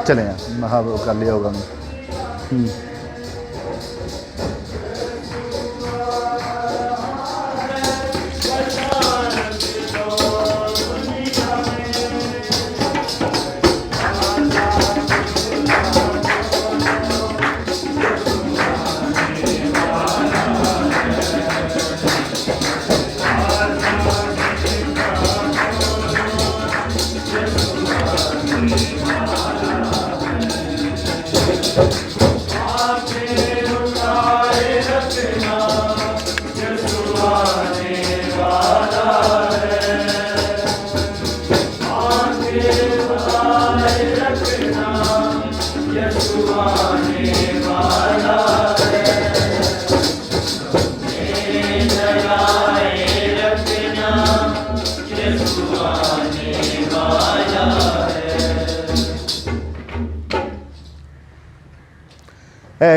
चले यार, हाँ वो कर लिया होगा।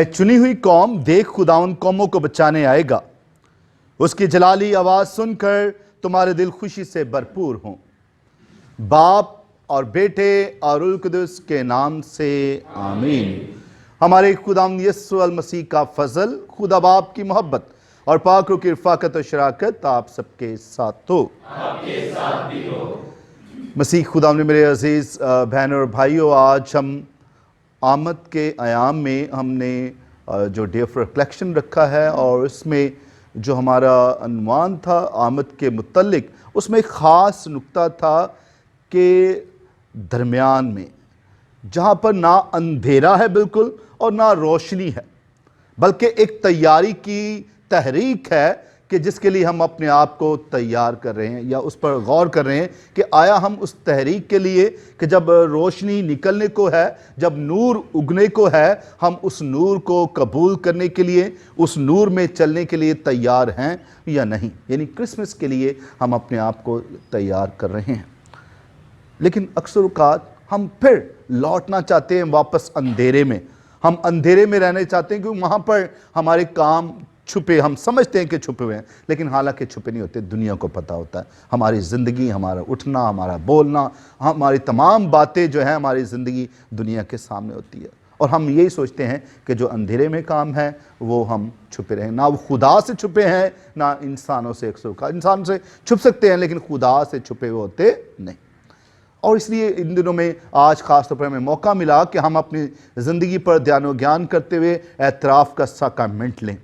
चुनी हुई कौम, देख खुदावन कौमों को बचाने आएगा। उसकी जलाली आवाज सुनकर तुम्हारे दिल खुशी से भरपूर हों। बाप और बेटे और रूह कुदस के नाम से आमीन। हमारे खुदावंद यीशु अल मसीह का फजल, खुदा बाप की मोहब्बत और पाक रूह की रफ़ाकत और शराकत आप सबके साथ हो, आपके साथ भी हो। मसीह खुदावंद मेरे अजीज बहन और भाइयों, आज हम आमद के आयाम में हमने जो डे ऑफ रिफ्लेक्शन रखा है और उसमें जो हमारा अनुमान था आमद के मुतल्लिक, उसमें एक ख़ास नुक्ता था कि दरमियान में जहाँ पर ना अंधेरा है बिल्कुल और ना रोशनी है, बल्कि एक तैयारी की तहरीक है कि जिसके लिए हम अपने आप को तैयार कर रहे हैं या उस पर गौर कर रहे हैं कि आया हम उस तहरीक के लिए कि जब रोशनी निकलने को है, जब नूर उगने को है, हम उस नूर को कबूल करने के लिए, उस नूर में चलने के लिए तैयार हैं या नहीं। यानी क्रिसमस के लिए हम अपने आप को तैयार कर रहे हैं। लेकिन अक्सर औक़ात हम फिर लौटना चाहते हैं वापस अंधेरे में। हम अंधेरे में रहने चाहते हैं क्योंकि वहाँ पर हमारे काम छुपे, हम समझते हैं कि छुपे हुए हैं, लेकिन हालांकि छुपे नहीं होते। दुनिया को पता होता है हमारी ज़िंदगी, हमारा उठना, हमारा बोलना, हमारी तमाम बातें जो है हमारी ज़िंदगी दुनिया के सामने होती है। और हम यही सोचते हैं कि जो अंधेरे में काम है वो हम छुपे रहें। ना वो खुदा से छुपे हैं, ना इंसानों से। इंसान से छुप सकते हैं लेकिन खुदा से छुपे हुए होते नहीं। और इसलिए इन दिनों में आज ख़ास तौर पर हमें मौका मिला कि हम अपनी ज़िंदगी पर ध्यान व ज्ञान करते हुए एतराफ़ का साक्रामेंट लें,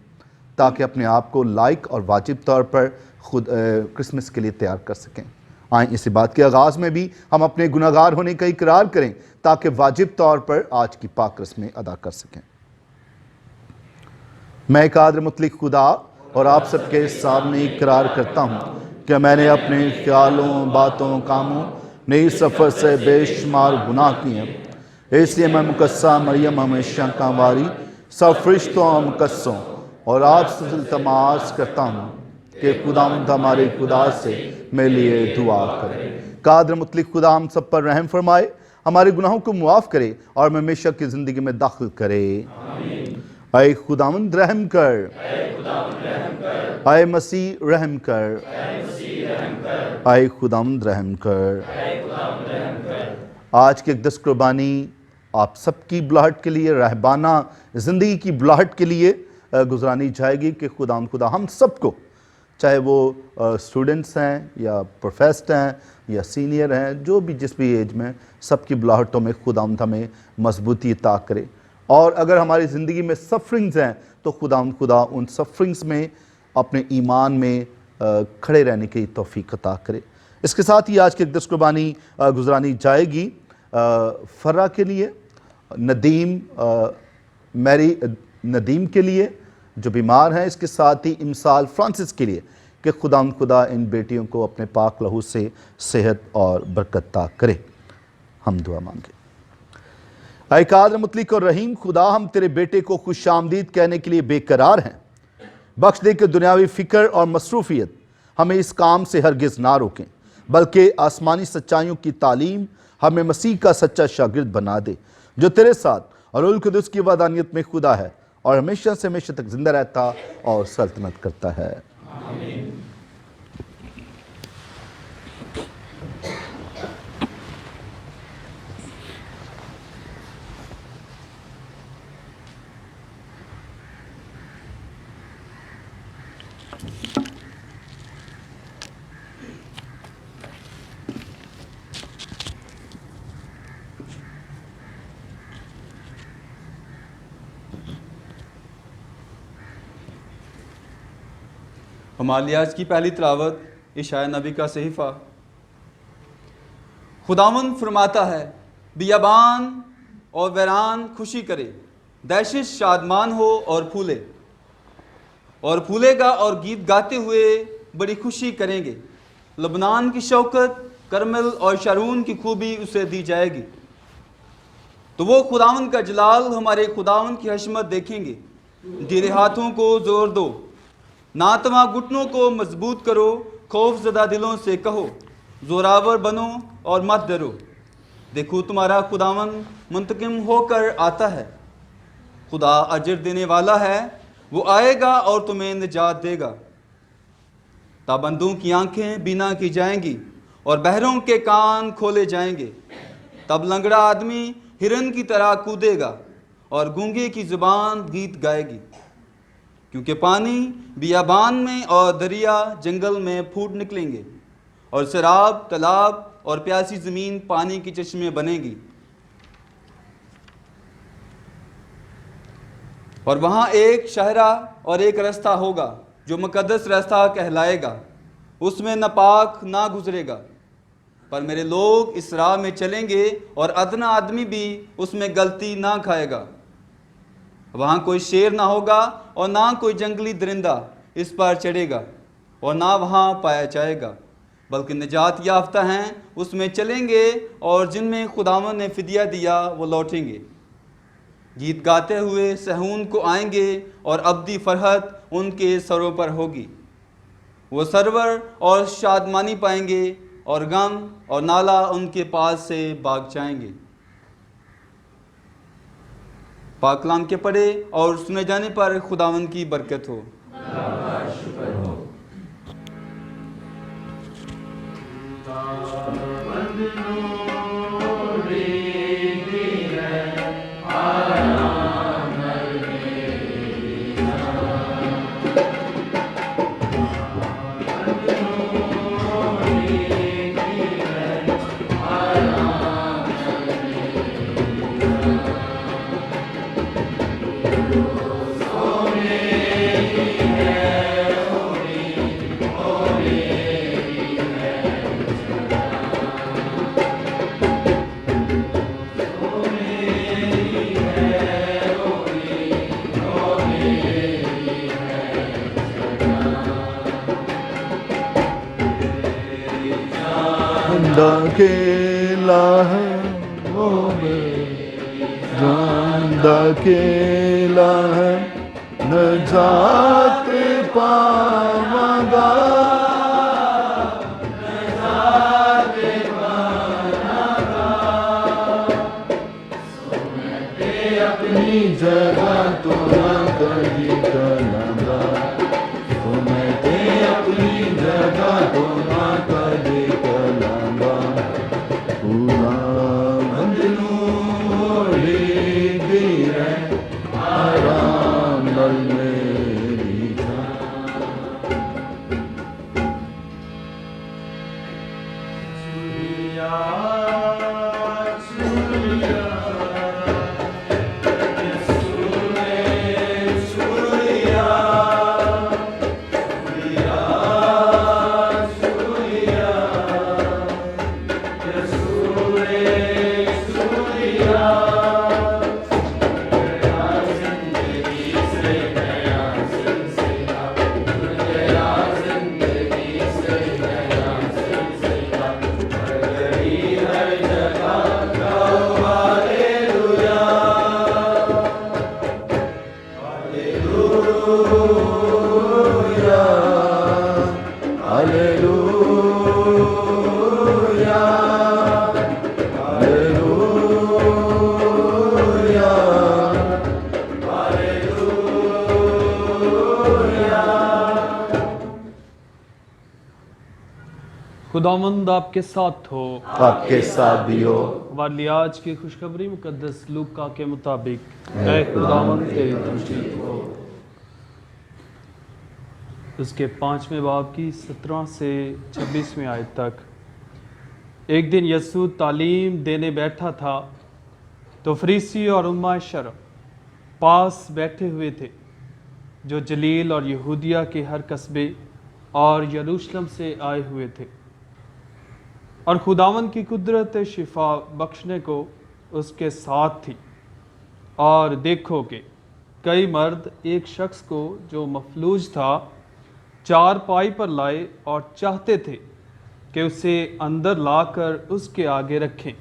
ताकि अपने आप को लायक और वाजिब तौर पर खुद क्रिसमस के लिए तैयार कर सकें। आए इसी बात के आगाज़ में भी हम अपने गुनाहगार होने का इकरार करें ताकि वाजिब तौर पर आज की पाक रस्में अदा कर सकें। मैं कादर मुतलिक खुदा और आप सबके सामने इकरार करता हूँ कि मैंने अपने ख्यालों, बातों, कामों, नई सफ़र से बेशुमार गुनाह किए हैं। इसलिए मैं मुकस्सा मरियम हमेशा कांवारी सब फरिश्तों और मुकस्सों और आपसे इल्तमास करता हूँ कि खुदावंद हमारे खुदा से मेरे लिए दुआ करे। कादर मुतलिक खुदा हम सब पर रहम फरमाए, हमारे गुनाहों को मुआफ़ करे और हमें हमेशा की ज़िंदगी में दाखिल करे। ऐ खुदावंद रहम कर, ऐ मसीह रहम कर, ऐ खुदावंद रहम कर। आज की अक़दस कुर्बानी आप सबकी बुलाहट के लिए, रहबाना ज़िंदगी की बुलाहट के लिए गुजरानी जाएगी कि खुदा हम सबको, चाहे वो स्टूडेंट्स हैं या प्रोफेसड हैं या सीनियर हैं, जो भी जिस भी एज में, सबकी बुलाहटों में खुदा हमें मजबूती अता करे। और अगर हमारी ज़िंदगी में सफरिंग्स हैं तो खुदा उन सफरिंग्स में अपने ईमान में खड़े रहने की तौफीक अता करे। इसके साथ ही आज की अक़दस कुर्बानी गुजरानी जाएगी फ़र्रा के लिए, नदीम, मैरी नदीम के लिए जो बीमार हैं, इसके साथ ही इमसाल फ्रांसिस के लिए कि खुदा इन बेटियों को अपने पाक लहू से सेहत और बरकत अता करे। हम दुआ मांगे। ऐ कादर मुतलिक और रहीम खुदा, हम तेरे बेटे को खुश आमदीद कहने के लिए बेकरार हैं। बख्श दे कि दुनियावी फ़िक्र और मसरूफ़ियत हमें इस काम से हरगिज़ ना रोकें, बल्कि आसमानी सच्चाइयों की तालीम हमें मसीह का सच्चा शागिर्द बना दे, जो तेरे साथ और रूह कुदस की वदानियत में खुदा है और हमेशा से हमेशा तक जिंदा रहता और सल्तनत करता है। आमीन। हमारी आज की पहली तिलावत इशाया नबी का सहीफ़ा। खुदावंद फरमाता है, बियाबान और वैरान खुशी करे, दहशत शादमान हो और फूलेगा और गीत गाते हुए बड़ी खुशी करेंगे। लबनान की शौकत, करमल और शारून की खूबी उसे दी जाएगी। तो वो खुदावंद का जलाल, हमारे खुदावंद की हशमत देखेंगे। ढीले हाथों को जोर दो, नातवा घुटनों को मजबूत करो, खौफजदा दिलों से कहो, जोरावर बनो और मत डरो। देखो तुम्हारा खुदावन मुंतकिम होकर आता है। खुदा अजर देने वाला है, वो आएगा और तुम्हें निजात देगा। ताबंदों की आंखें बीना की जाएंगी और बहरों के कान खोले जाएंगे। तब लंगड़ा आदमी हिरन की तरह कूदेगा और गूंगे की जुबान गीत गाएगी। क्योंकि पानी बियाबान में और दरिया जंगल में फूट निकलेंगे और शराब तालाब और प्यासी ज़मीन पानी की चश्मे बनेगी। और वहाँ एक शहरा और एक रास्ता होगा जो मुकद्दस रास्ता कहलाएगा। उसमें न पाक ना गुजरेगा, पर मेरे लोग इस राह में चलेंगे और अदना आदमी भी उसमें गलती ना खाएगा। वहाँ कोई शेर ना होगा और ना कोई जंगली दरिंदा इस पर चढ़ेगा और ना वहाँ पाया जाएगा, बल्कि निजात याफ्ता हैं उसमें चलेंगे और जिनमें खुदावन ने फिदिया दिया वो लौटेंगे। गीत गाते हुए सहून को आएंगे और अब्दी फरहत उनके सरों पर होगी। वो सरवर और शादमानी पाएंगे और गम और नाला उनके पास से भाग जाएंगे। पाक कलाम के पढ़े और सुने जाने पर खुदावंद की बरकत हो। अकेला है वो जान अकेला है, नजात पावांगा, अपनी जगह तो ना कभी कलांगा, सुनते अपनी जगह तो ना कभी कलांगा। पूरा बंदनू दी है आराम नल मेरी जान। खुदावंद आपके साथ हो, आपके साथ भी हो। हमारी आज की खुशखबरी मुकद्दस लूका के मुताबिक। ऐ खुदावंद तेरी तमजीद हो। उसके 5वें बाब की 17 से 26वें आयत तक। एक दिन यीशु तालीम देने बैठा था तो फरीसी और उम्मा शर पास बैठे हुए थे, जो जलील और यहूदिया के हर कस्बे और यरूशलेम से आए हुए थे, और खुदावन की कुदरत शिफा बख्शने को उसके साथ थी। और देखो कि कई मर्द एक शख्स को जो मफलूज था चारपाई पर लाए और चाहते थे कि उसे अंदर लाकर उसके आगे रखें,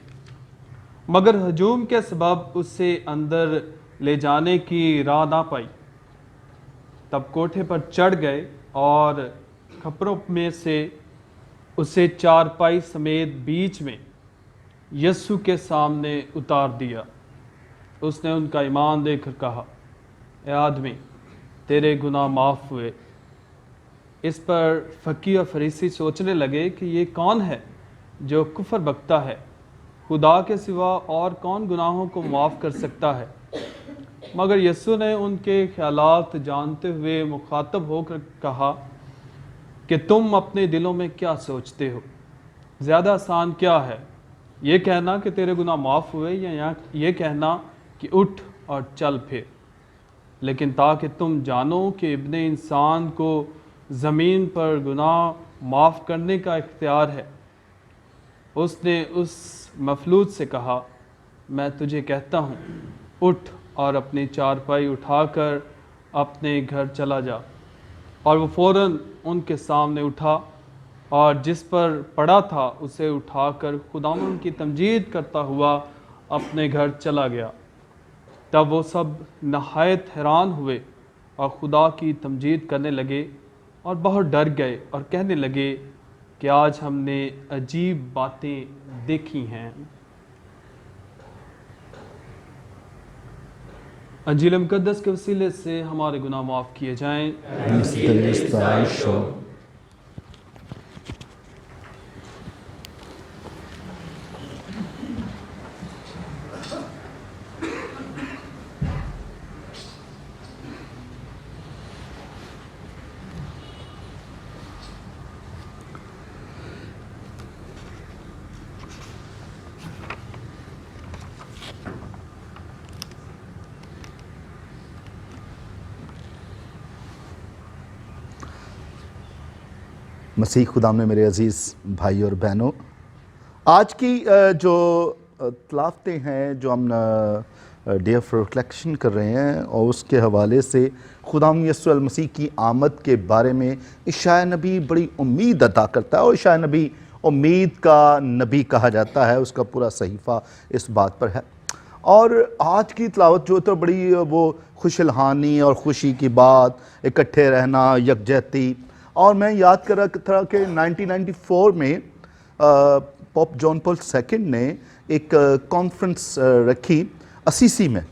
मगर हजूम के सबब उसे अंदर ले जाने की राह ना पाई। तब कोठे पर चढ़ गए और खपरों में से उसे चारपाई समेत बीच में यीशु के सामने उतार दिया। उसने उनका ईमान देखकर कहा, ए आदमी, तेरे गुनाह माफ़ हुए। इस पर फ़कीह और फरीसी सोचने लगे कि ये कौन है जो कुफर बकता है, खुदा के सिवा और कौन गुनाहों को माफ़ कर सकता है। मगर यीशु ने उनके ख्यालात जानते हुए मुखातब होकर कहा कि तुम अपने दिलों में क्या सोचते हो? ज़्यादा आसान क्या है, ये कहना कि तेरे गुनाह माफ़ हुए, या ये कहना कि उठ और चल फिर? लेकिन ताकि तुम जानो कि इब्ने इंसान को ज़मीन पर गुनाह माफ़ करने का इख्तियार है। उसने उस मफलूज से कहा, मैं तुझे कहता हूँ, उठ और अपनी चारपाई उठाकर अपने घर चला जा। और वो फ़ौरन उनके सामने उठा और जिस पर पड़ा था उसे उठाकर खुदावंद की तमजीद करता हुआ अपने घर चला गया। तब वो सब नहायत हैरान हुए और खुदा की तमजीद करने लगे और बहुत डर गए और कहने लगे कि आज हमने अजीब बातें देखी हैं। अंजील मुकद्दस के वसीले से हमारे गुनाह माफ़ किए जाएं। मसीह खुदाम में मेरे अज़ीज़ भाई और बहनों, आज की जो तलावतें हैं जो हम डे ऑफ रिफ्लेक्शन कर रहे हैं, और उसके हवाले से खुदाम यीशु अल मसीह की आमद के बारे में इशाया नबी बड़ी उम्मीद अता करता है। और इशाया नबी उम्मीद का नबी कहा जाता है, उसका पूरा सहीफ़ा इस बात पर है। और आज की तलावत जो तो बड़ी वो खुशलहानी और ख़ुशी की बात, इकट्ठे रहना, यकजहती। और मैं याद कर रहा था कि 1994 में पोप जॉन पॉल II ने एक कॉन्फ्रेंस रखी असीसी में,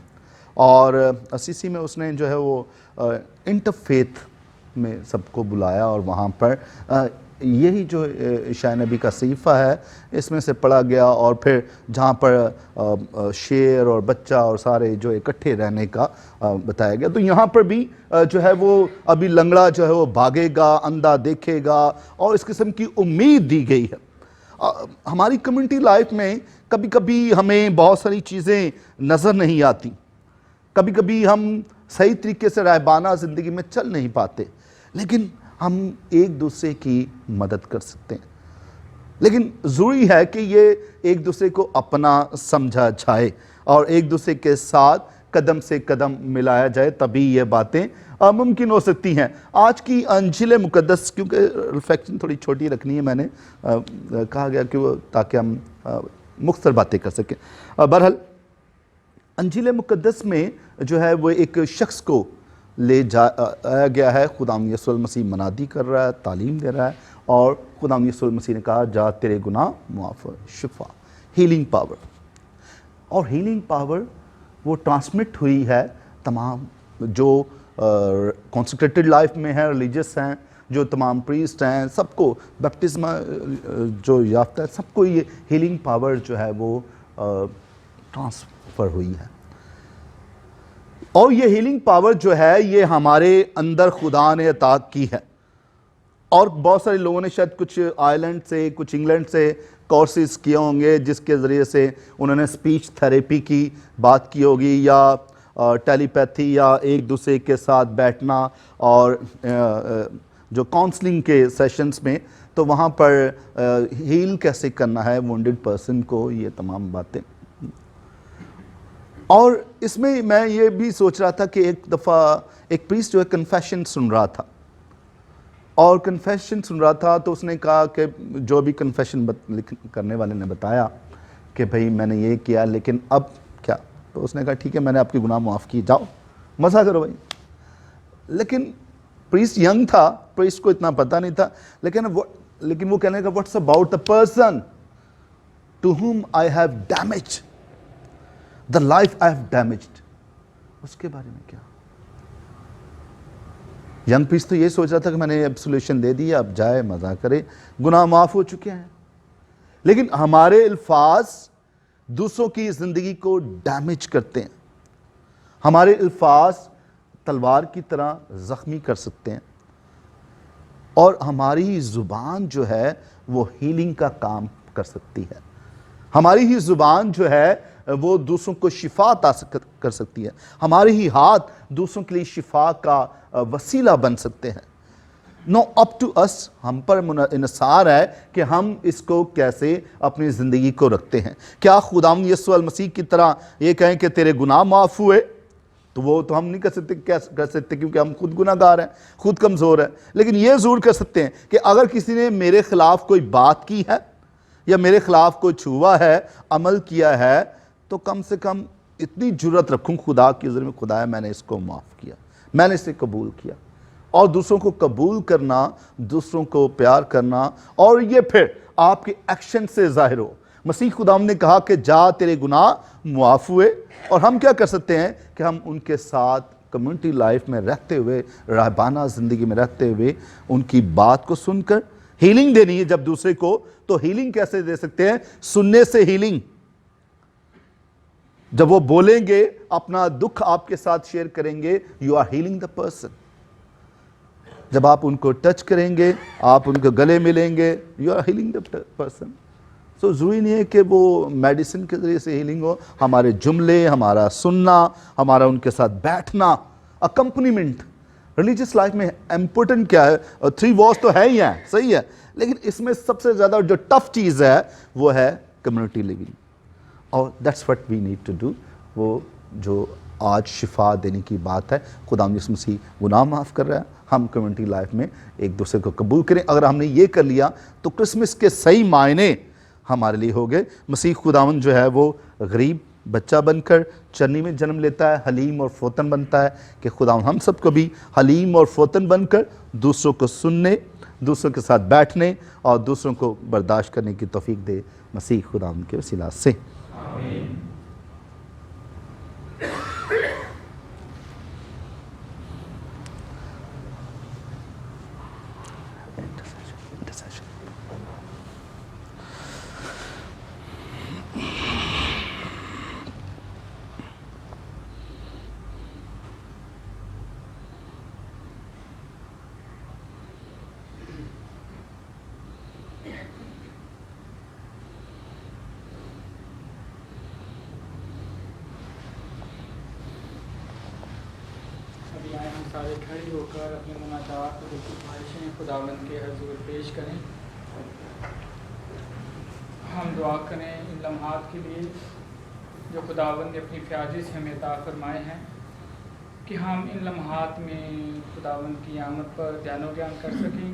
और असीसी में उसने जो है वो इंटरफेथ में सबको बुलाया, और वहाँ पर यही जो इशाया नबी का सहीफ़ा है इसमें से पढ़ा गया। और फिर जहाँ पर शेर और बच्चा और सारे जो इकट्ठे रहने का बताया गया, तो यहाँ पर भी जो है वो अभी लंगड़ा जो है वो भागेगा, अंधा देखेगा, और इस किस्म की उम्मीद दी गई है। हमारी कम्युनिटी लाइफ में कभी कभी हमें बहुत सारी चीज़ें नज़र नहीं आती, कभी कभी हम सही तरीके से रहबाना ज़िंदगी में चल नहीं पाते, लेकिन हम एक दूसरे की मदद कर सकते हैं। लेकिन ज़रूरी है कि ये एक दूसरे को अपना समझा जाए और एक दूसरे के साथ कदम से कदम मिलाया जाए, तभी ये बातें मुमकिन हो सकती हैं। आज की अंजील मुकद्दस, क्योंकि रिफ्लेक्शन थोड़ी छोटी रखनी है, मैंने कहा गया कि वो ताकि हम मुख्तसर बातें कर सकें। बहरहाल अंजील मुकद्दस में जो है वो एक शख्स को ले जाया गया है। खुदाम यीशु मसीह मनादी कर रहा है, तालीम दे रहा है, और खुदाम यीशु मसीह ने कहा, जा तेरे गुनाह मुआफ़, शिफा, हीलिंग पावर। और हीलिंग पावर वो ट्रांसमिट हुई है तमाम जो कॉन्सेक्रेटेड लाइफ में हैं, रिलीजियस हैं, जो तमाम प्रीस्ट हैं, सबको बैप्टिज्म जो याफ्ता है, सबको ये हीलिंग पावर जो है वो ट्रांसफ़र हुई है। और ये हीलिंग पावर जो है ये हमारे अंदर खुदा ने अता की है। और बहुत सारे लोगों ने शायद कुछ आयरलैंड से, कुछ इंग्लैंड से कोर्सेज किए होंगे जिसके ज़रिए से उन्होंने स्पीच थेरेपी की बात की होगी, या टेलीपैथी, या एक दूसरे के साथ बैठना, और जो काउंसलिंग के सेशंस में, तो वहाँ पर हील कैसे करना है वुंडेड पर्सन को, ये तमाम बातें। और इसमें मैं ये भी सोच रहा था कि एक दफ़ा एक प्रीस्ट जो है कन्फेशन सुन रहा था, और कन्फेशन सुन रहा था तो उसने कहा कि जो भी कन्फेशन करने वाले ने बताया कि भाई मैंने ये किया, लेकिन अब क्या? तो उसने कहा ठीक है, मैंने आपके गुनाह माफ़ किए, जाओ मज़ा करो भाई। लेकिन प्रीस्ट यंग था, प्रीस्ट को इतना पता नहीं था, लेकिन वो कहने लगा, what's about the person to whom I have damaged the life I have damaged, उसके बारे में क्या? यंग प्रीस्ट तो ये सोच रहा था कि मैंने एब्सोल्यूशन दे दी, अब जाए मज़ा करे, गुनाह माफ़ हो चुके हैं। लेकिन हमारे अल्फाज दूसरों की ज़िंदगी को डैमेज करते हैं। हमारे अल्फाज तलवार की तरह ज़ख्मी कर सकते हैं, और हमारी ज़ुबान जो है वो हीलिंग का काम कर सकती है। हमारी ही ज़ुबान जो है वो दूसरों को शिफा अता कर सकती है। हमारे ही हाथ दूसरों के लिए शिफा का वसीला बन सकते हैं। नो अप टू अस, हम पर इन्सार है कि हम इसको कैसे अपनी ज़िंदगी को रखते हैं। क्या खुदावंद यीशु मसीह की तरह ये कहें कि तेरे गुनाह माफ़ हुए? तो वो तो हम नहीं कर सकते, कैसे कर सकते, क्योंकि हम खुद गुनाहगार हैं, खुद कमज़ोर हैं। लेकिन ये ज़रूर कर सकते हैं कि अगर किसी ने मेरे ख़िलाफ़ कोई बात की है, या मेरे ख़िलाफ़ कोई छुआ है, अमल किया है, तो कम से कम इतनी जुर्रत रखूँ खुदा की ज़रिए में, खुदा मैंने इसको माफ़ किया, मैंने इसे कबूल किया। और दूसरों को कबूल करना, दूसरों को प्यार करना, और ये फिर आपके एक्शन से ज़ाहिर हो। मसीह खुदाम ने कहा कि जा तेरे गुनाह मुआफ़ हुए, और हम क्या कर सकते हैं कि हम उनके साथ कम्युनिटी लाइफ में रहते हुए, रहबाना ज़िंदगी में रहते हुए, उनकी बात को सुनकर हीलिंग देनी है। जब दूसरे को, तो हीलिंग कैसे दे सकते हैं? सुनने से हीलिंग। जब वो बोलेंगे, अपना दुख आपके साथ शेयर करेंगे, you are healing the person. जब आप उनको टच करेंगे, आप उनको गले मिलेंगे, you are healing the person. So ज़रूरी नहीं है कि वो मेडिसिन के ज़रिए से हीलिंग हो। हमारे जुमले, हमारा सुनना, हमारा उनके साथ बैठना, अकम्पनीमेंट। रिलीजियस लाइफ में इम्पोर्टेंट क्या है? 3 वॉज तो है ही हैं, सही है, लेकिन इसमें सबसे ज़्यादा जो टफ चीज़ है वो है कम्युनिटी लिविंग, और that's what we need to do. वो जो आज शिफा देने की बात है, खुदा यीशु मसीह गुनाह माफ़ कर रहा है, हम कम्युनिटी लाइफ में एक दूसरे को कबूल करें। अगर हमने ये कर लिया तो क्रिसमस के सही मायने हमारे लिए हो गए। मसीह खुदावंद जो है वो गरीब बच्चा बनकर चरनी में जन्म लेता है, हलीम और फौतन बनता है कि खुदावंद हम सबको भी हलीम और फौतन बनकर दूसरों को सुनने, दूसरों के साथ बैठने और दूसरों को बर्दाश्त करने की तौफीक दे, मसीह खुदावंद के वसीला से। आमीन। सारे खड़े होकर अपने मुनाजात और ख्वाहिशें खुदावंद के हजूर पेश करें। हम दुआ करें इन लम्हात के लिए जो खुदावंद ने अपनी फ्याजी से हमें अता फरमाए हैं, कि हम इन लम्हात में खुदावंद की आमद पर ध्यानो ज्ञान कर सकें,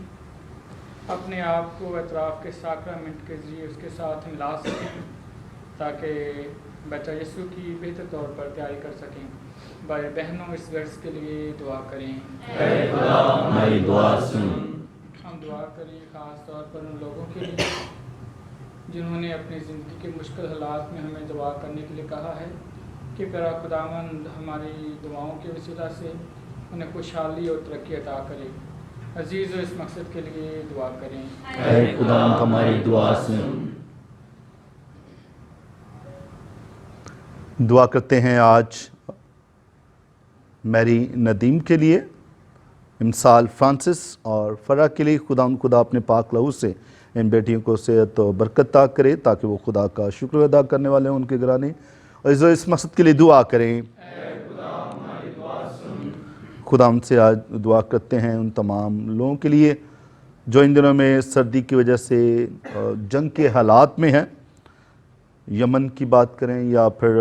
अपने आप को एतराफ़ के साक्रामेंट के ज़रिए उसके साथ मिला सकें, ताकि बच्चा यीशु की बेहतर तौर पर तैयारी कर सकें। भाई बहनों, इस वर्ष के लिए दुआ करें। ऐ खुदा हमारी दुआ सुन। हम दुआ करें ख़ास तौर पर उन लोगों के लिए जिन्होंने अपनी ज़िंदगी के मुश्किल हालात में हमें दुआ करने के लिए कहा है, कि करा खुदावंद हमारी दुआओं के वसीला से उन्हें खुशहाली और तरक्की अता करे। अजीज़, इस मकसद के लिए दुआ करें। ऐ खुदा हमारी दुआ सुन। दुआ करते हैं आज मैरी नदीम के लिए, इमसाल फ्रांसिस और फ़रा के लिए खुदा अपने पाक लहू से इन बेटियों को सेहत और बरकत अता करे ताकि वो खुदा का शुक्र अदा करने वाले हों उनके घराने। और इस मकसद के लिए दुआ करें। खुदा उनसे आज दुआ करते हैं उन तमाम लोगों के लिए जो इन दिनों में सर्दी की वजह से जंग के हालात में हैं, यमन की बात करें या फिर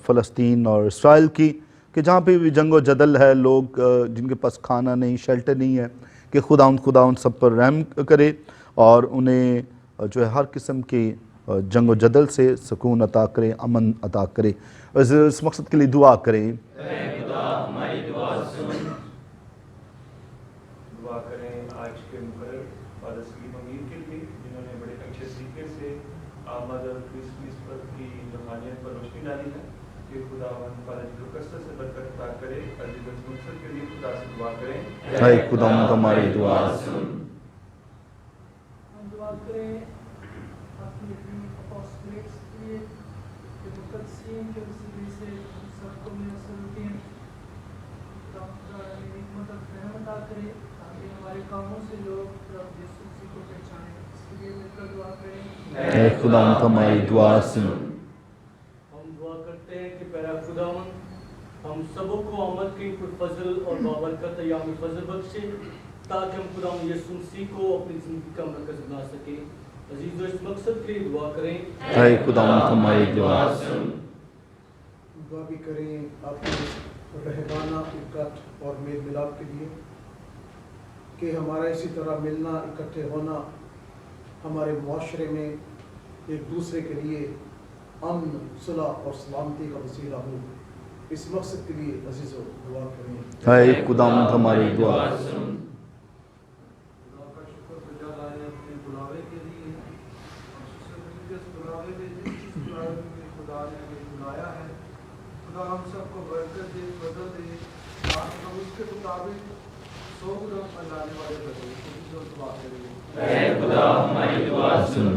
फ़लस्तीन और इसराइल की, कि जहाँ पे भी जंग व जदल है, लोग जिनके पास खाना नहीं, शेल्टर नहीं है, कि खुदा उन सब पर रहम करे और उन्हें जो है हर किस्म की जंग व जदल से सुकून अता करे, अमन अता करे। इस मकसद के लिए दुआ करें। दुआ करें आज के मुकर्रर फादर सलीम अमीर के लिए, जिन्होंने बड़े अच्छे तरीके से आमद और क्रिसमस पर की रूहानियत पर रोशनी डाली है, कि खुदा फादर लुकस्तर से बरकत अता करे। अजीज मुनसर के लिए खुदा से दुआ करें। हाय खुदा हमारी दुआ सुन। हम दुआ करें अपनी अपॉस्टलेट्स के लिए, कि मुकद्दसीन के वसीले से सबको मुयस्सर होते हैं। हिकमत और रहमत अता करे ताकि हमारे कामों से लोग रब यीशु मसीह को पहचानें। इसके लिए मिलकर दुआ करें। हाय खुदा हमारी दुआ सुन। हम दुआ करते हैं कि पैरा खुदावन हम सबों को आमद की फजल और बाबरकत याम फजल बख्शे, ताकि हम खुदावन यीशु मसीह को अपनी ज़िंदगी का मरकज़ बना सके। अजीज़ इस मकसद के लिए दुआ करें। हाय खुदा हमारी दुआ सुन। दुआ भी करें अपने रहबाना इकट्ठ और मेल मिलाप के लिए, कि हमारा इसी तरह मिलना, इकट्ठे होना हमारे मुआशरे में एक दूसरे के लिए अमन, सुलह और सलामती का वसीला हो। इस मकसद के लिए अजीज़ों दुआ करें। हाय खुदा हमारी दुआ सुन। खुदा का शुक्र अपने बुलावे के लिए, बुलावे में खुदा ने हमें बुलाया है। खुदा हम सबको बरकत दे, बदल दे, ताकि हम उसके मुताबिक 100 गुना फैलाने वाले बने। जो दुआ करेंगे। खुदा हमारी दुआ सुन।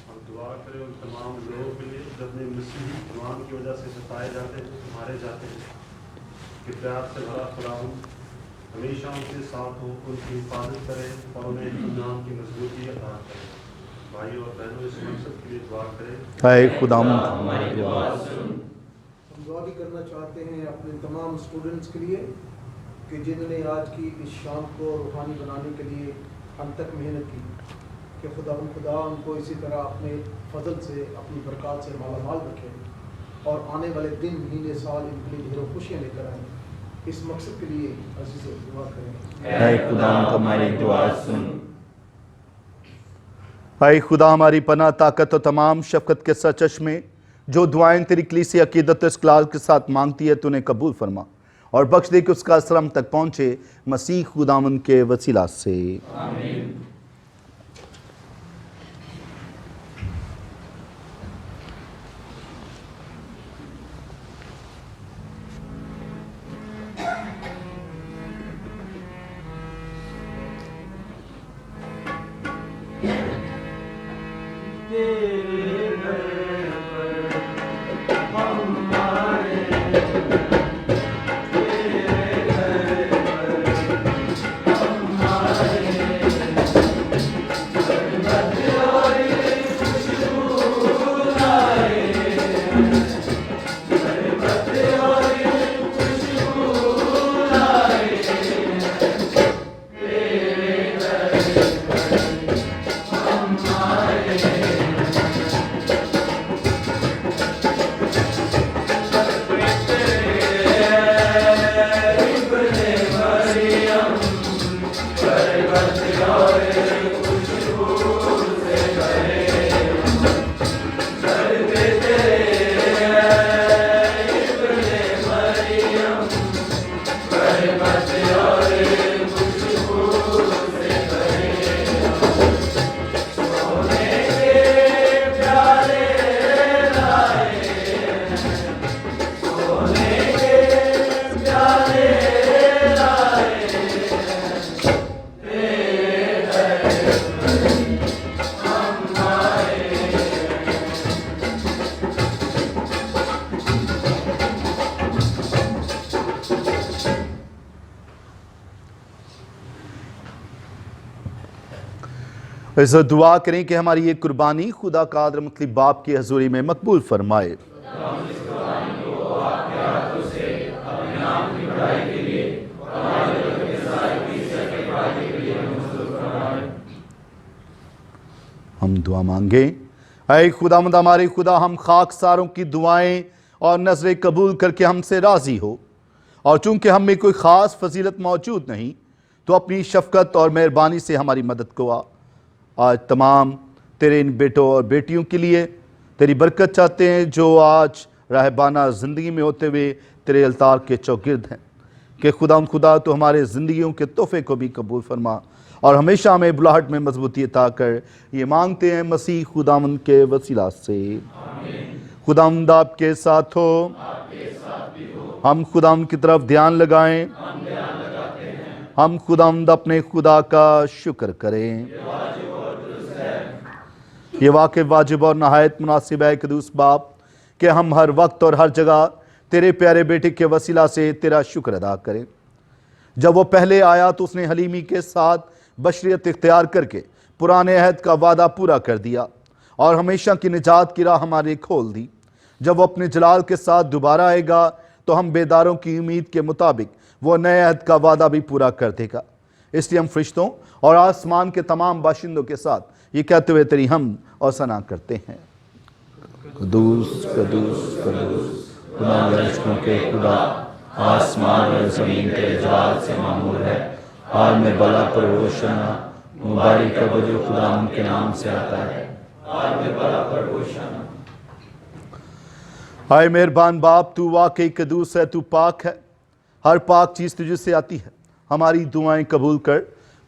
हम दुआ करें उन तमाम लोगों के लिए जो अपने मसीही ईमान की वजह से सताए जाते हैं, मारे जाते हैं, कि प्यार से भरा खुदा हमेशा उनके साथ हो, उनकी हिफाजत करे और उन्हें ईमान की मजबूती अता करे। भाई और बहनों इस मकसद के लिए दुआ करें। हाय खुदा हमारी दुआ सुन। हम दुआ भी करना चाहते हैं अपने तमाम स्टूडेंट्स के लिए, कि जिन्होंने आज की इस शाम को रूहानी बनाने के लिए अंत तक मेहनत की, कि खुदा उनको इसी तरह अपने फजल से, अपनी बरकत से मालामाल रखे और आने वाले दिन, महीने, साल इनके लिए ढेरों खुशियाँ लेकर आए। इस मकसद के लिए अजीज़ दुआ करें। हाय खुदा हमारी दुआ सुन। हाय खुदा हमारी पनाह, ताकत और तमाम शफ़क़त के सरचश्मे, जो दुआएं तेरी कलीसी अकीदत इस्कलाल के साथ मांगती है, तूने कबूल फरमा और बख्श दे कि उसका असर हम तक पहुँचे, मसीह खुदावन के वसीला से आमीन। इस दुआ करें कि हमारी ये कुर्बानी खुदा कादर मतलब बाप की हजूरी में मकबूल फरमाए। हम दुआ मांगे। ऐ खुदावंद हमारे खुदा, हम खाकसारों की दुआएं और नजरें कबूल करके हमसे राजी हो, और चूंकि हम में कोई ख़ास फजीलत मौजूद नहीं, तो अपनी शफकत और मेहरबानी से हमारी मदद को आज तमाम तेरे इन बेटों और बेटियों के लिए तेरी बरकत चाहते हैं, जो आज रहबाना ज़िंदगी में होते हुए तेरे अल्तार के चौगिर्द हैं। कि खुदा तो हमारे ज़िंदगियों के तोहफे को भी कबूल फरमा और हमेशा हमें बुलाहट में मजबूती अता कर। ये मांगते हैं मसीह खुदावंद के वसीला से। खुदावंद आपके साथ हो। हम खुदावंद की तरफ ध्यान लगाएं। हम खुदावंद अपने खुदा का शुक्र करें। ये वाक़ई वाजिब और नहायत मुनासिब है कदूस बाप कि हम हर वक्त और हर जगह तेरे प्यारे बेटे के वसीला से तेरा शुक्र अदा करें। जब वो पहले आया तो उसने हलीमी के साथ बशरियत इख्तियार करके पुराने अहद का वादा पूरा कर दिया और हमेशा की निजात की राह हमारे खोल दी। जब वो अपने जलाल के साथ दोबारा आएगा तो हम बेदारों की उम्मीद के मुताबिक वो नए अहद का वादा भी पूरा कर देगा। इसलिए हम फरिश्तों और आसमान के तमाम बाशिंदों के साथ ये कहते हुए तेरी हम और सना करते हैं, कदूस कदूस कदूस खुदा फरिश्तों के खुदा, आसमान और ज़मीन के जलाल से मामूर है। हाल में बला पर रोशना मुबारक का वजू खुदा के नाम से आता है। हाल में बला पर रोशना। हाय मेहरबान बाप, तू वाकई कदूस है, तू पाक है। हर पाक चीज़ तुझे से आती है। हमारी दुआएं कबूल कर,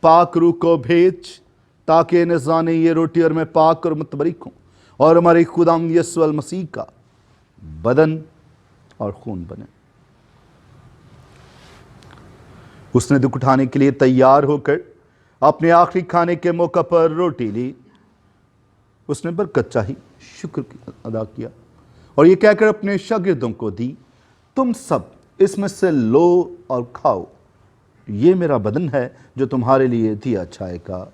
पाक रूह को भेज ताकि नज़ाने ये रोटी और मैं पाक और मुतबरिक हूँ और हमारे खुदा यीशु अल मसीह का बदन और खून बने। उसने दुख उठाने के लिए तैयार होकर अपने आखिरी खाने के मौका पर रोटी ली। उसने बरकत चाही, शुक्र अदा किया और ये कहकर अपने शागिर्दों को दी, तुम सब इसमें से लो और खाओ, ये मेरा बदन है जो तुम्हारे लिए दिया जाएगा।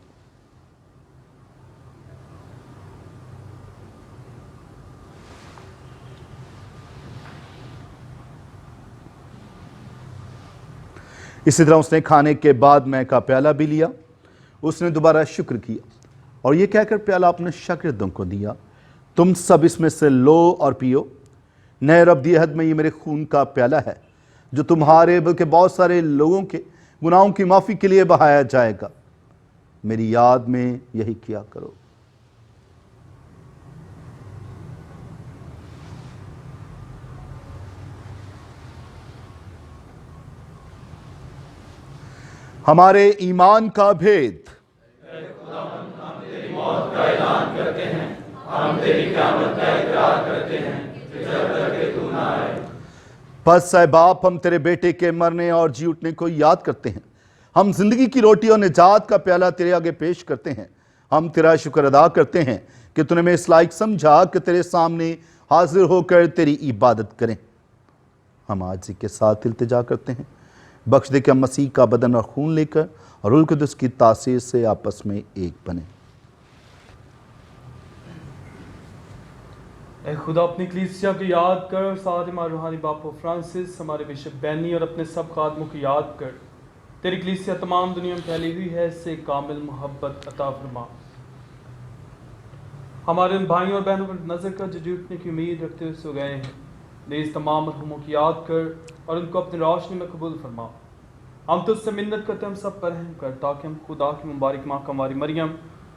इसी तरह उसने खाने के बाद मैं का प्याला भी लिया। उसने दोबारा शुक्र किया और ये कहकर प्याला अपने शागिर्दों को दिया, तुम सब इसमें से लो और पियो, नए रब्दी अहद में ये मेरे खून का प्याला है जो तुम्हारे बल्कि बहुत सारे लोगों के गुनाहों की माफ़ी के लिए बहाया जाएगा। मेरी याद में यही किया करो। हमारे ईमान का भेद। हम तेरी मौत का ऐलान करते हैं, हम तेरी क़यामत का इकरार करते हैं जब तक कि तू ना आए। बस ऐ बाप, हम तेरे बेटे के मरने और जी उठने को याद करते हैं। हम जिंदगी की रोटी और निजात का प्याला तेरे आगे पेश करते हैं। हम तेरा शुक्र अदा करते हैं कि तूने हमें इस लायक समझा कि तेरे सामने हाजिर होकर तेरी इबादत करें। हम आज के साथ इल्तिजा करते हैं, बख्श दे कि हम मसीह का बदन और खून लेकर और रूह कुदस की तासीर से आपस में एक बने। ए खुदा, अपनी कलीसिया को याद कर और साथ हमारे रूहानी बापू फ्रांसिस, हमारे बिशप बैनी और अपने सब खादमों को याद कर। तेरी कलीसिया तमाम दुनिया में फैली हुई है, इससे कामिल मोहब्बत अता फरमा। हमारे उन भाइयों और बहनों पर नजर कर जो जुटने की उम्मीद रखते हुए सो गए हैं। प्लीज़ तमाम मरहूमों की याद कर और उनको अपनी रोशनी में कबूल फरमा। हम तुझसे मिन्नत करते हम सब पर रहम कर, ताकि हम खुदा की मुबारक माँ हमारी मरियम,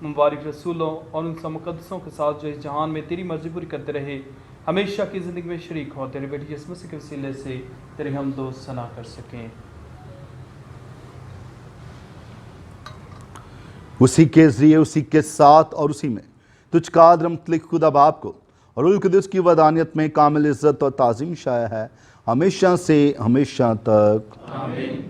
मुबारक रसूलों और उन सब मुकद्दसों के साथ जो इस जहान में तेरी मर्जी पूरी करते रहे, हमेशा की ज़िंदगी में शरीक हों। तेरे बेटे यीशु मसीह के वसीले से तेरे हम दोस्त सना कर सकें। उसी के ज़रिए, उसी के साथ और उसी में तुझ का आदर मुतलक खुदा बाप को और रूह कुदस की वदानियत में कामिल इज़्ज़त और ताज़ीम शाया है हमेशा से हमेशा तक। आमीन।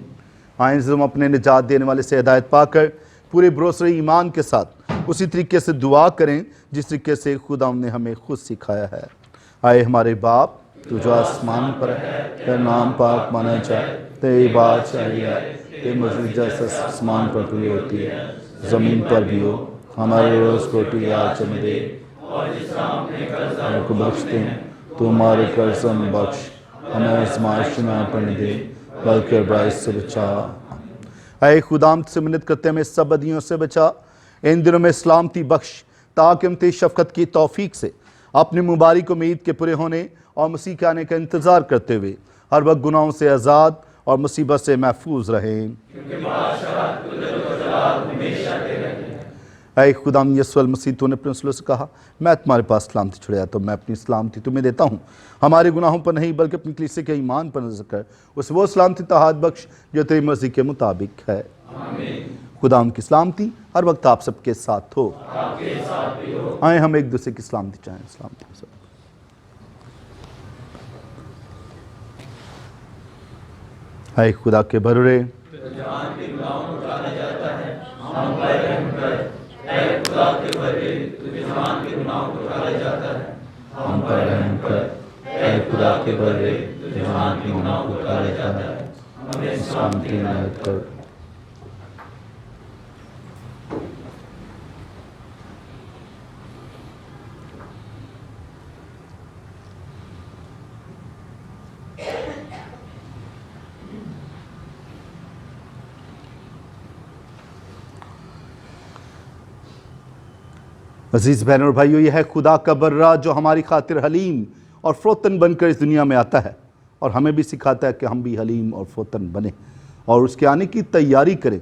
आए हम अपने निजात देने वाले से हिदायत पाकर पूरे भरोसे ईमान के साथ उसी तरीके से दुआ करें जिस तरीके से खुदा ने हमें खुद सिखाया है। आए हमारे बाप, तू जो आसमान पर है, तेरा नाम पाक माना जाए, तेरी बात चाहिए, तेरी मर्ज़ी जैसे आसमान पर पूरी होती है ज़मीन पर भी हो। हमारे रोज रोटी आज हमें दे, और जिस तरह अपने कर्जदारों हमको बख्शते हैं तो हमारे कर्ज हम बख्श, हमें आजमाइश में न पड़ने दे बल्कि बुराई से बचा। ऐ खुदाम से मिन्नत करते हैं हमें सब बदियों से बचा, इन दिनों में सलामती बख्श, ताकि हम तेरी शफकत की तौफीक से अपनी मुबारक उम्मीद के पूरे होने और मसीह के आने का इंतज़ार करते हुए हर वक्त गुनाहों से आज़ाद और मुसीबत से महफूज रहें। ऐ खुदाम यीशु मसीह, तूने अपने रसूलों से कहा, मैं तुम्हारे पास सलामती छुड़ाया तो मैं अपनी सलामती तुम्हें देता हूँ। हमारे गुनाहों पर नहीं बल्कि अपनी कलीसिया के ईमान पर नजर कर, उस वो सलामती तहाद बख्श जो तेरी मर्जी के मुताबिक है। खुदाम की सलामती हर वक्त आप सबके साथ हो। आए हम एक दूसरे की सलामती चाहें। सलामती के साथ। हाय खुदा के बरुरे, हम पर रहम कर, ऐ खुदा के बरुरे, जहान के गुनाहों को उतारा जाता है, हमें सलामती इनायत कर। अजीज बहनों और भाइयों, यह है खुदा का बर्रा जो हमारी खातिर हलीम और फ़ौतन बनकर इस दुनिया में आता है और हमें भी सिखाता है कि हम भी हलीम और फ़ौतन बने और उसके आने की तैयारी करें।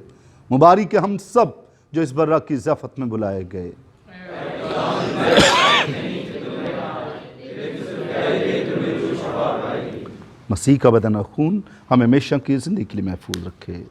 मुबारक है हम सब जो इस बर्रा की ज़ियाफ़त में बुलाए गए। मसीह का बदन और खून हमें हमेशा की ज़िंदगी के लिए महफूज रखे।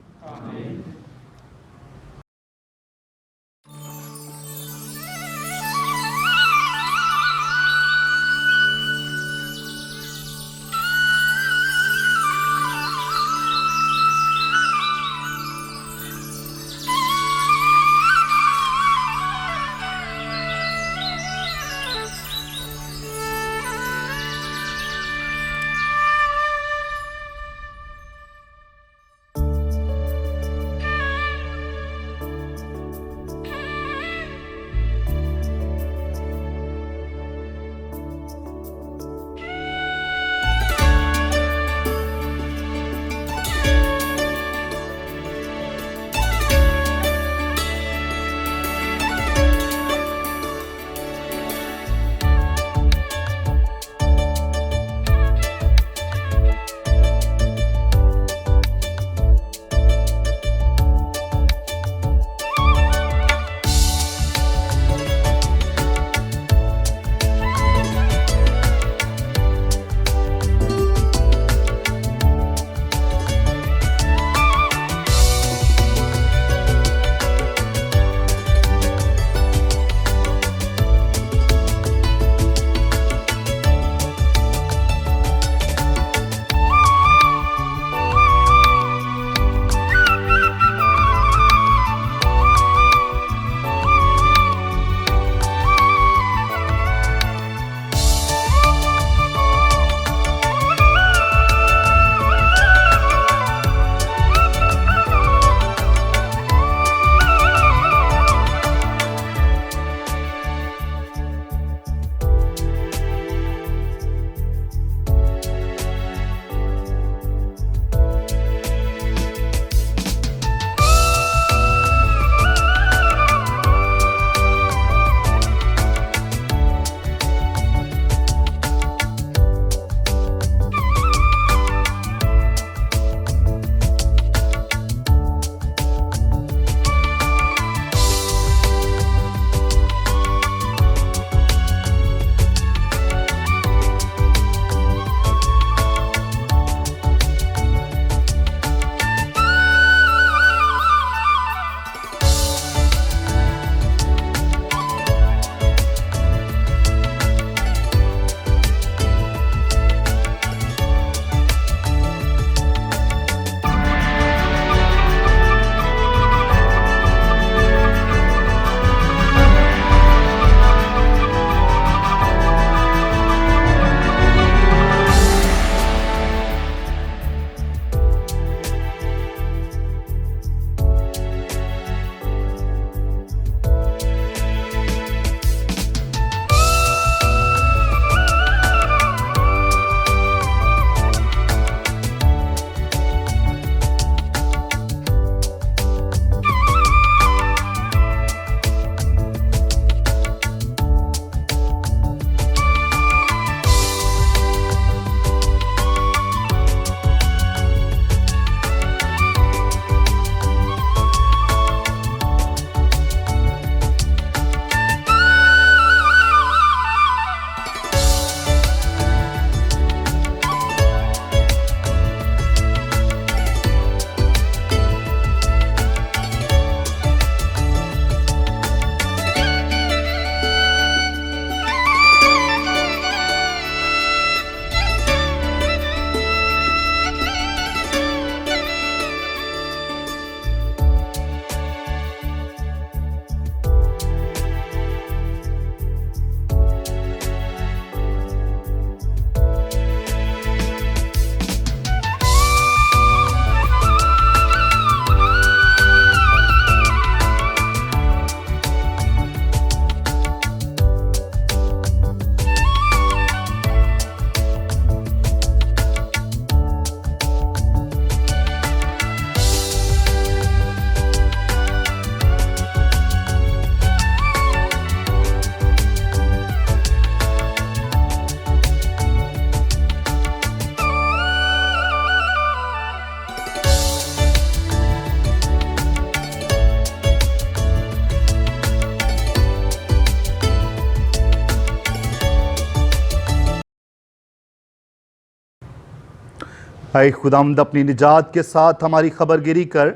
हाय खुदावंद अपनी निजात के साथ हमारी खबरगिरी कर,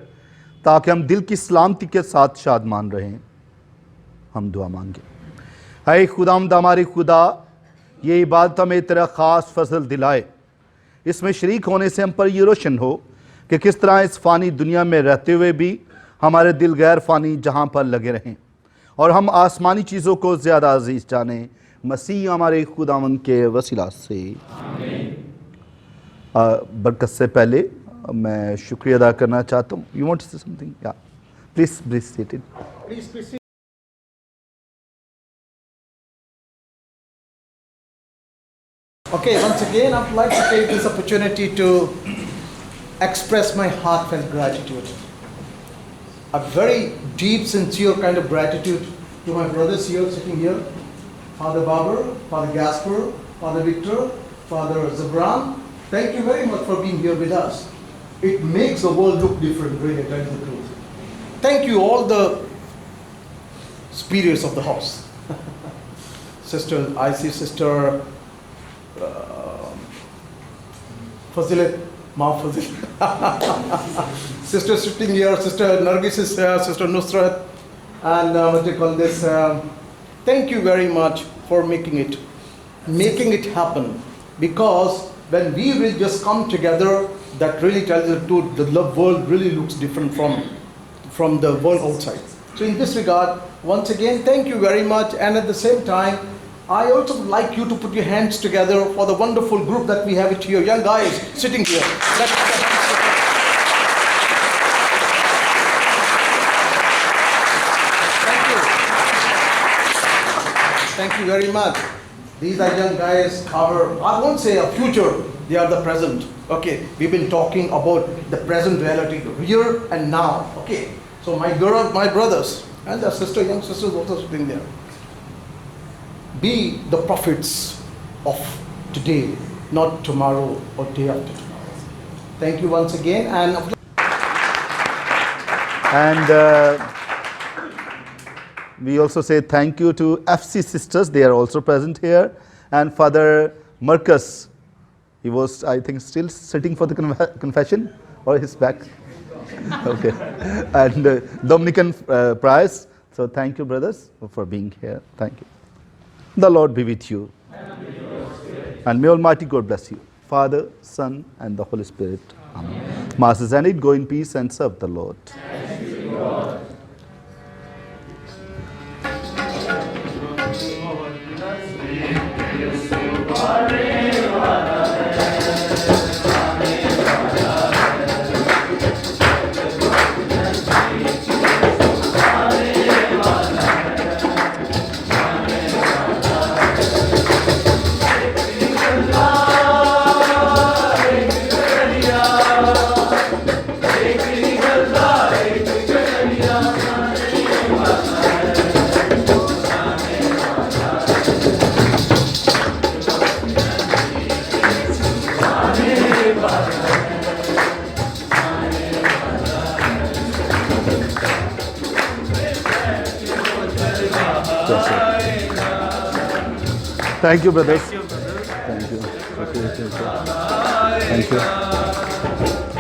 ताकि हम दिल की सलामती के साथ शादमान रहें। हम दुआ मांगे। हाय खुदावंद हमारे खुदा, ये इबादत हमें तेरा ख़ास फजल दिलाए। इसमें शरीक होने से हम पर ये रोशन हो कि किस तरह इस फ़ानी दुनिया में रहते हुए भी हमारे दिल गैर फ़ानी जहाँ पर लगे रहें और हम आसमानी चीज़ों को ज़्यादा अजीज़ जानें, मसीह हमारे खुदावंद के वसीला से। बरकत से पहले मैं शुक्रिया अदा करना चाहता हूँ। You want to say something? या please please state it. Okay, once again, I would like to take this opportunity to express my heartfelt gratitude. A very deep, sincere kind of gratitude to my brothers here, sitting here, Father Babar, Father Gasper, Father Victor, Father Zabran. Thank you very much for being here with us. It makes the world look different, really, to tell you the truth. Thank you, all the superiors of the house. Sister, I see Sister Fazilet, Ma Fazilet. Sister sitting here, Sister Nargis is here, Sister Nusrat, and what do you call this? Thank you very much for making it happen. Because when we will just come together, that really tells the truth. The love world really looks different from the world outside. So in this regard, once again, thank you very much. And at the same time, I also would like you to put your hands together for the wonderful group that we have it here, young guys sitting here. Thank you. Thank you very much. These are young guys, I won't say a future, they are the present. Okay, we've been talking about the present reality, here and now. Okay, so my brothers and the young sisters also sitting there. Be the prophets of today, not tomorrow or day after tomorrow. Thank you once again. And we also say thank you to FC sisters. They are also present here. And Father Marcus, he was, I think, still sitting for the confession, or his back. Okay. And Dominican Price. So thank you, brothers, for being here. Thank you. The Lord be with you. And may Almighty God bless you, Father, Son, and the Holy Spirit. Amen. Mass is ended. Go in peace and serve the Lord. Thank you, brothers. Thank you. Thank you.